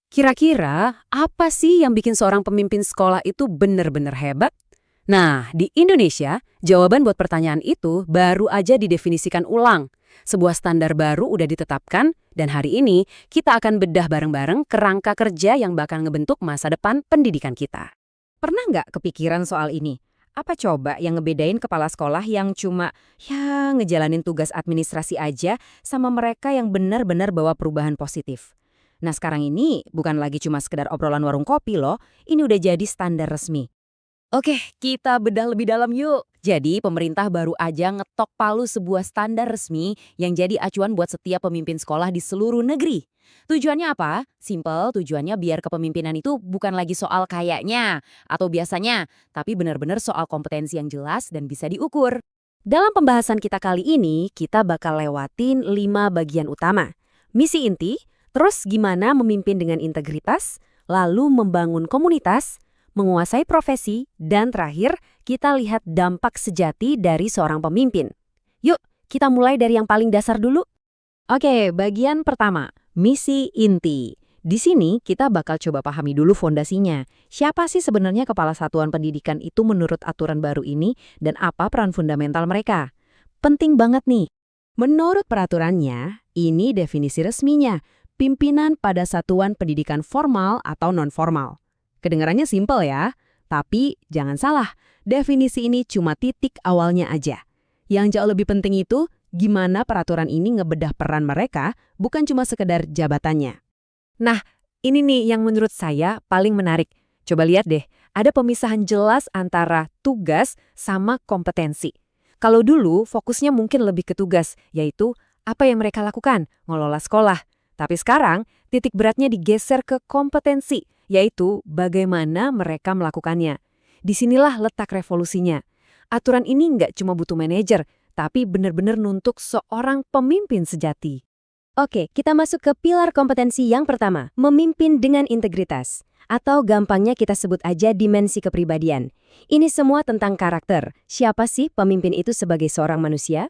Kira-kira apa sih yang bikin seorang pemimpin sekolah itu benar-benar hebat? Nah, di Indonesia, jawaban buat pertanyaan itu baru aja didefinisikan ulang. Sebuah standar baru udah ditetapkan, dan hari ini kita akan bedah bareng-bareng kerangka kerja yang bakal ngebentuk masa depan pendidikan kita. Pernah nggak kepikiran soal ini? Apa coba yang ngebedain kepala sekolah yang cuma ngejalanin tugas administrasi aja sama mereka yang benar-benar bawa perubahan positif? Nah sekarang ini bukan lagi cuma sekedar obrolan warung kopi loh, ini udah jadi standar resmi. Oke, kita bedah lebih dalam yuk. Jadi, pemerintah baru aja ngetok palu sebuah standar resmi yang jadi acuan buat setiap pemimpin sekolah di seluruh negeri. Tujuannya apa? Simple, tujuannya biar kepemimpinan itu bukan lagi soal kayaknya atau biasanya, tapi benar-benar soal kompetensi yang jelas dan bisa diukur. Dalam pembahasan kita kali ini, kita bakal lewatin 5 bagian utama. Misi inti, terus gimana memimpin dengan integritas, lalu membangun komunitas, menguasai profesi, dan terakhir, kita lihat dampak sejati dari seorang pemimpin. Yuk, kita mulai dari yang paling dasar dulu. Oke, bagian pertama, misi inti. Di sini kita bakal coba pahami dulu fondasinya. Siapa sih sebenarnya kepala satuan pendidikan itu menurut aturan baru ini dan apa peran fundamental mereka? Penting banget nih. Menurut peraturannya, ini definisi resminya, pimpinan pada satuan pendidikan formal atau non-formal. Kedengarannya simpel ya, tapi jangan salah, definisi ini cuma titik awalnya aja. Yang jauh lebih penting itu, gimana peraturan ini ngebedah peran mereka, bukan cuma sekedar jabatannya. Nah, ini nih yang menurut saya paling menarik. Coba lihat deh, ada pemisahan jelas antara tugas sama kompetensi. Kalau dulu fokusnya mungkin lebih ke tugas, yaitu apa yang mereka lakukan, ngelola sekolah. Tapi sekarang titik beratnya digeser ke kompetensi, yaitu bagaimana mereka melakukannya. Disinilah letak revolusinya. Aturan ini nggak cuma butuh manajer, tapi benar-benar nuntuk seorang pemimpin sejati. Oke, kita masuk ke pilar kompetensi yang pertama, memimpin dengan integritas. Atau gampangnya kita sebut aja dimensi kepribadian. Ini semua tentang karakter. Siapa sih pemimpin itu sebagai seorang manusia?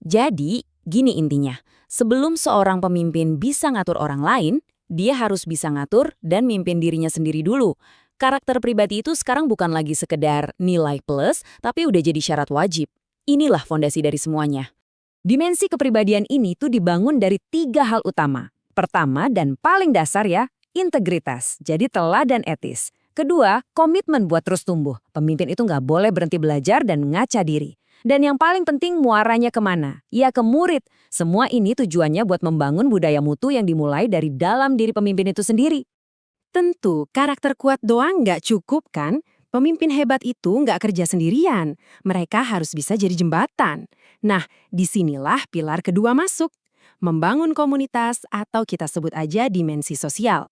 Jadi, gini intinya. Sebelum seorang pemimpin bisa ngatur orang lain, dia harus bisa ngatur dan mimpin dirinya sendiri dulu. Karakter pribadi itu sekarang bukan lagi sekedar nilai plus, tapi udah jadi syarat wajib. Inilah fondasi dari semuanya. Dimensi kepribadian ini tuh dibangun dari 3 hal utama. Pertama dan paling dasar ya, integritas, jadi teladan etis. Kedua, komitmen buat terus tumbuh. Pemimpin itu nggak boleh berhenti belajar dan ngaca diri. Dan yang paling penting muaranya kemana? Ya ke murid. Semua ini tujuannya buat membangun budaya mutu yang dimulai dari dalam diri pemimpin itu sendiri. Tentu, karakter kuat doang nggak cukup kan? Pemimpin hebat itu nggak kerja sendirian. Mereka harus bisa jadi jembatan. Nah, disinilah pilar kedua masuk. Membangun komunitas atau kita sebut aja dimensi sosial.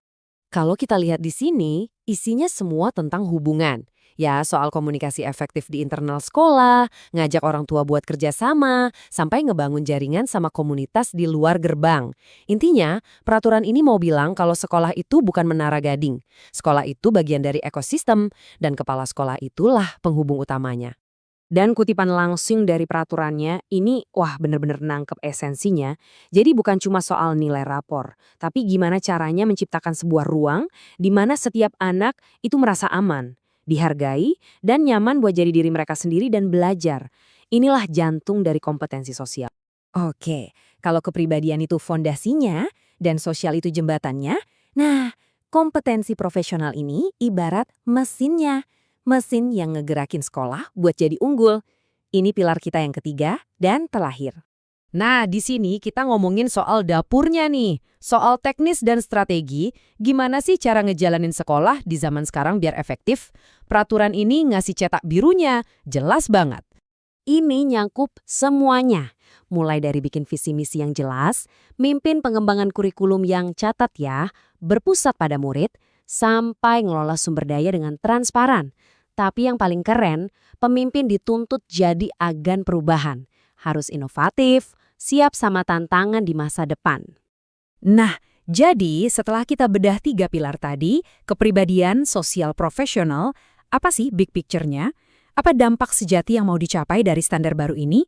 Kalau kita lihat di sini, isinya semua tentang hubungan. Ya, soal komunikasi efektif di internal sekolah, ngajak orang tua buat kerjasama, sampai ngebangun jaringan sama komunitas di luar gerbang. Intinya, peraturan ini mau bilang kalau sekolah itu bukan menara gading. Sekolah itu bagian dari ekosistem, dan kepala sekolah itulah penghubung utamanya. Dan kutipan langsung dari peraturannya, ini bener-bener nangkep esensinya. Jadi bukan cuma soal nilai rapor, tapi gimana caranya menciptakan sebuah ruang di mana setiap anak itu merasa aman, dihargai, dan nyaman buat jadi diri mereka sendiri dan belajar. Inilah jantung dari kompetensi sosial. Oke, kalau kepribadian itu fondasinya dan sosial itu jembatannya, nah kompetensi profesional ini ibarat mesinnya. Mesin yang ngegerakin sekolah buat jadi unggul. Ini pilar kita yang ketiga dan terakhir. Nah, di sini kita ngomongin soal dapurnya nih. Soal teknis dan strategi, gimana sih cara ngejalanin sekolah di zaman sekarang biar efektif? Peraturan ini ngasih cetak birunya, jelas banget. Ini nyangkup semuanya. Mulai dari bikin visi misi yang jelas, mimpin pengembangan kurikulum yang catat ya, berpusat pada murid, sampai ngelola sumber daya dengan transparan. Tapi yang paling keren, pemimpin dituntut jadi agen perubahan. Harus inovatif, siap sama tantangan di masa depan. Nah, jadi setelah kita bedah 3 pilar tadi, kepribadian, sosial, profesional, apa sih big picture-nya? Apa dampak sejati yang mau dicapai dari standar baru ini?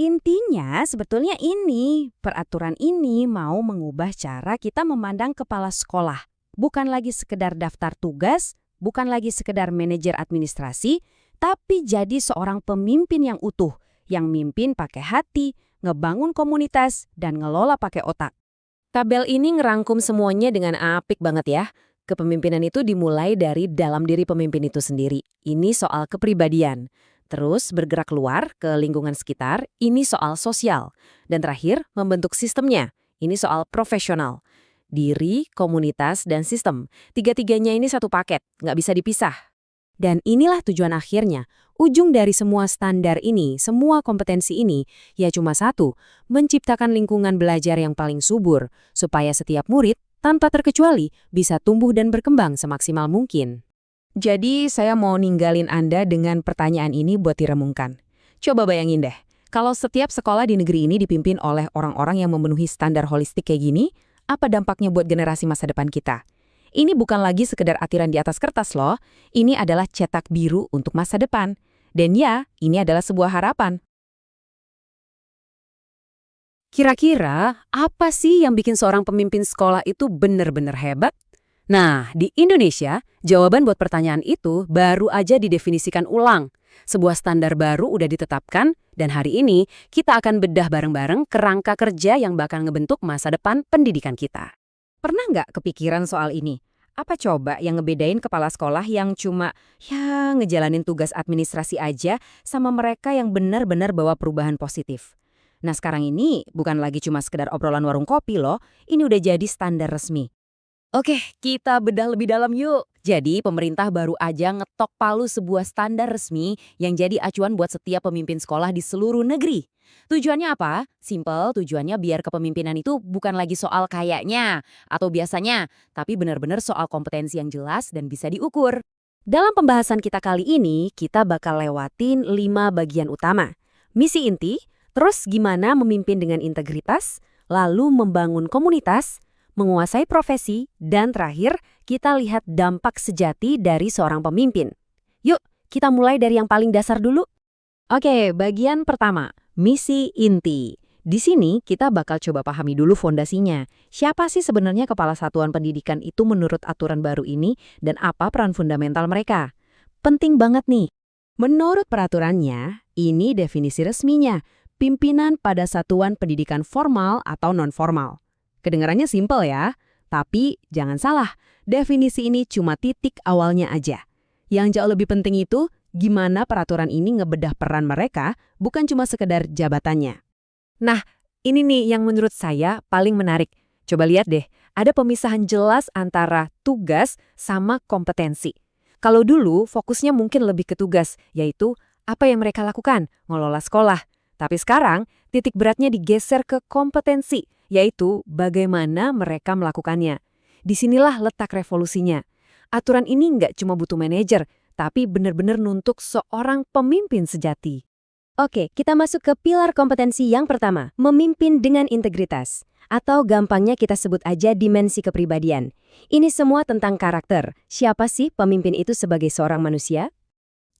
Intinya sebetulnya ini, peraturan ini mau mengubah cara kita memandang kepala sekolah. bukan lagi sekedar daftar tugas, bukan lagi sekedar manajer administrasi, tapi jadi seorang pemimpin yang utuh, yang mimpin pakai hati, ngebangun komunitas, dan ngelola pakai otak. Tabel ini ngerangkum semuanya dengan apik banget ya. Kepemimpinan itu dimulai dari dalam diri pemimpin itu sendiri. Ini soal kepribadian. Terus bergerak keluar ke lingkungan sekitar, ini soal sosial. Dan terakhir, membentuk sistemnya. Ini soal profesional. Diri, komunitas, dan sistem. Tiga-tiganya ini satu paket, nggak bisa dipisah. Dan inilah tujuan akhirnya. Ujung dari semua standar ini, semua kompetensi ini, ya cuma satu, menciptakan lingkungan belajar yang paling subur, supaya setiap murid, tanpa terkecuali, bisa tumbuh dan berkembang semaksimal mungkin. Jadi, saya mau ninggalin Anda dengan pertanyaan ini buat direnungkan. Coba bayangin deh, kalau setiap sekolah di negeri ini dipimpin oleh orang-orang yang memenuhi standar holistik kayak gini, apa dampaknya buat generasi masa depan kita? Ini bukan lagi sekedar atiran di atas kertas loh, ini adalah cetak biru untuk masa depan. Dan ya, ini adalah sebuah harapan. Kira-kira apa sih yang bikin seorang pemimpin sekolah itu benar-benar hebat? Nah, di Indonesia, jawaban buat pertanyaan itu baru aja didefinisikan ulang. Sebuah standar baru udah ditetapkan, dan hari ini kita akan bedah bareng-bareng kerangka kerja yang bakal ngebentuk masa depan pendidikan kita. Pernah nggak kepikiran soal ini? Apa coba yang ngebedain kepala sekolah yang cuma ngejalanin tugas administrasi aja sama mereka yang benar-benar bawa perubahan positif? Nah sekarang ini bukan lagi cuma sekedar obrolan warung kopi loh, ini udah jadi standar resmi. Oke, kita bedah lebih dalam yuk. Jadi pemerintah baru aja ngetok palu sebuah standar resmi yang jadi acuan buat setiap pemimpin sekolah di seluruh negeri. Tujuannya apa? Simpel, tujuannya biar kepemimpinan itu bukan lagi soal kayaknya atau biasanya, tapi benar-benar soal kompetensi yang jelas dan bisa diukur. Dalam pembahasan kita kali ini, kita bakal lewatin 5 bagian utama. Misi inti, terus gimana memimpin dengan integritas, lalu membangun komunitas, menguasai profesi, dan terakhir, kita lihat dampak sejati dari seorang pemimpin. Yuk, kita mulai dari yang paling dasar dulu. Oke, bagian pertama, misi inti. Di sini kita bakal coba pahami dulu fondasinya. Siapa sih sebenarnya kepala satuan pendidikan itu menurut aturan baru ini dan apa peran fundamental mereka? Penting banget nih. Menurut peraturannya, ini definisi resminya, pimpinan pada satuan pendidikan formal atau non-formal. Kedengarannya simpel ya, tapi jangan salah, definisi ini cuma titik awalnya aja. Yang jauh lebih penting itu, gimana peraturan ini ngebedah peran mereka, bukan cuma sekedar jabatannya. Nah, ini nih yang menurut saya paling menarik. Coba lihat deh, ada pemisahan jelas antara tugas sama kompetensi. Kalau dulu fokusnya mungkin lebih ke tugas, yaitu apa yang mereka lakukan, ngelola sekolah. Tapi sekarang titik beratnya digeser ke kompetensi, yaitu bagaimana mereka melakukannya. Disinilah letak revolusinya. Aturan ini nggak cuma butuh manajer, tapi benar-benar nuntuk seorang pemimpin sejati. Oke, kita masuk ke pilar kompetensi yang pertama, memimpin dengan integritas. Atau gampangnya kita sebut aja dimensi kepribadian. Ini semua tentang karakter. Siapa sih pemimpin itu sebagai seorang manusia?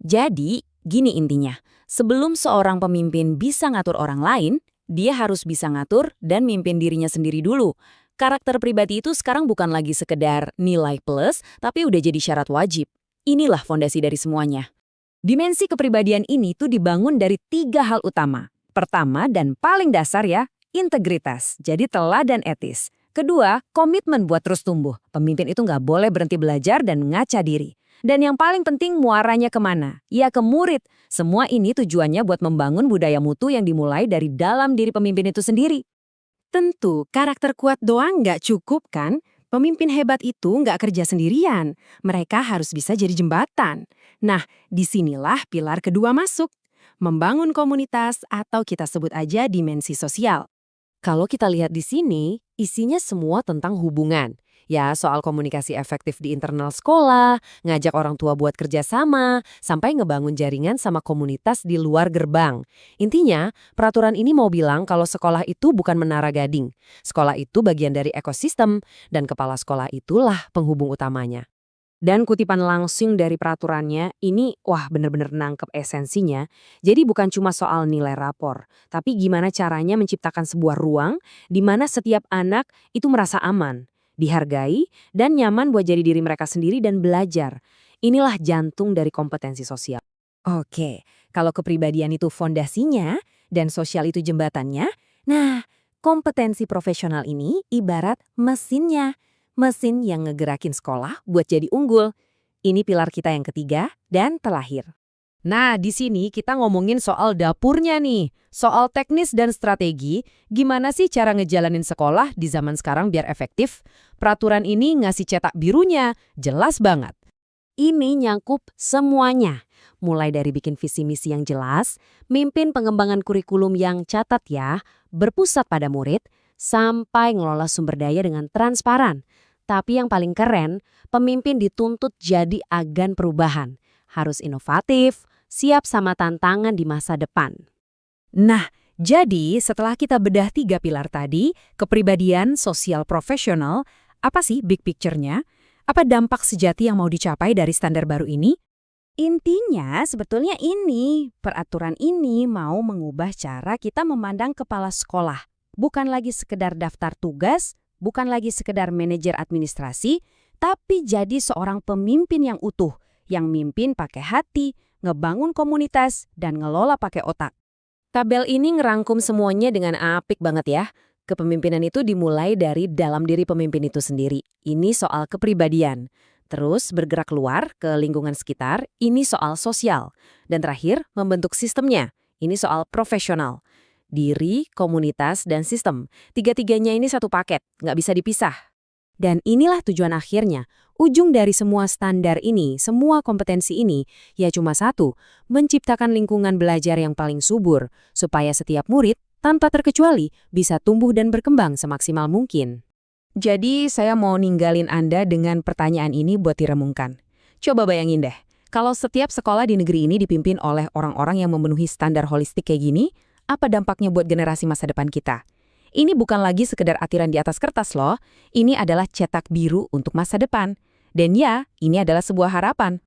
Jadi, gini intinya. Sebelum seorang pemimpin bisa ngatur orang lain, dia harus bisa ngatur dan mimpin dirinya sendiri dulu. Karakter pribadi itu sekarang bukan lagi sekedar nilai plus, tapi udah jadi syarat wajib. Inilah fondasi dari semuanya. Dimensi kepribadian ini tuh dibangun dari 3 hal utama. Pertama dan paling dasar ya, integritas, jadi teladan etis. Kedua, komitmen buat terus tumbuh. Pemimpin itu nggak boleh berhenti belajar dan ngaca diri. Dan yang paling penting muaranya kemana? Ya ke murid. Semua ini tujuannya buat membangun budaya mutu yang dimulai dari dalam diri pemimpin itu sendiri. Tentu, karakter kuat doang nggak cukup kan? Pemimpin hebat itu nggak kerja sendirian. Mereka harus bisa jadi jembatan. Nah, disinilah pilar kedua masuk. Membangun komunitas atau kita sebut aja dimensi sosial. Kalau kita lihat di sini, isinya semua tentang hubungan. Ya, soal komunikasi efektif di internal sekolah, ngajak orang tua buat kerjasama, sampai ngebangun jaringan sama komunitas di luar gerbang. Intinya, peraturan ini mau bilang kalau sekolah itu bukan menara gading. Sekolah itu bagian dari ekosistem, dan kepala sekolah itulah penghubung utamanya. Dan kutipan langsung dari peraturannya, ini bener-bener nangkep esensinya. Jadi bukan cuma soal nilai rapor, tapi gimana caranya menciptakan sebuah ruang di mana setiap anak itu merasa aman. dihargai, dan nyaman buat jadi diri mereka sendiri dan belajar. Inilah jantung dari kompetensi sosial. Oke, kalau kepribadian itu fondasinya dan sosial itu jembatannya, nah, kompetensi profesional ini ibarat mesinnya. Mesin yang ngegerakin sekolah buat jadi unggul. Ini pilar kita yang ketiga dan terakhir. Nah, di sini kita ngomongin soal dapurnya nih. Soal teknis dan strategi, gimana sih cara ngejalanin sekolah di zaman sekarang biar efektif? Peraturan ini ngasih cetak birunya, jelas banget. Ini nyangkup semuanya. Mulai dari bikin visi misi yang jelas, mimpin pengembangan kurikulum yang catat ya, berpusat pada murid, sampai ngelola sumber daya dengan transparan. Tapi yang paling keren, pemimpin dituntut jadi agen perubahan. Harus inovatif, siap sama tantangan di masa depan. Nah, jadi setelah kita bedah 3 pilar tadi, kepribadian, sosial, profesional, apa sih big picture-nya? Apa dampak sejati yang mau dicapai dari standar baru ini? Intinya sebetulnya ini, peraturan ini mau mengubah cara kita memandang kepala sekolah. Bukan lagi sekedar daftar tugas, bukan lagi sekedar manajer administrasi, tapi jadi seorang pemimpin yang utuh, yang mimpin pakai hati, ngebangun komunitas, dan ngelola pakai otak. Tabel ini ngerangkum semuanya dengan apik banget ya. Kepemimpinan itu dimulai dari dalam diri pemimpin itu sendiri. Ini soal kepribadian. Terus bergerak keluar ke lingkungan sekitar, ini soal sosial. Dan terakhir, membentuk sistemnya. Ini soal profesional. Diri, komunitas, dan sistem. Tiga-tiganya ini satu paket, nggak bisa dipisah. Dan inilah tujuan akhirnya. Ujung dari semua standar ini, semua kompetensi ini, ya cuma satu, menciptakan lingkungan belajar yang paling subur, supaya setiap murid, tanpa terkecuali, bisa tumbuh dan berkembang semaksimal mungkin. Jadi, saya mau ninggalin Anda dengan pertanyaan ini buat direnungkan. Coba bayangin deh, kalau setiap sekolah di negeri ini dipimpin oleh orang-orang yang memenuhi standar holistik kayak gini, apa dampaknya buat generasi masa depan kita? Ini bukan lagi sekedar atiran di atas kertas loh, ini adalah cetak biru untuk masa depan. Dan ya, ini adalah sebuah harapan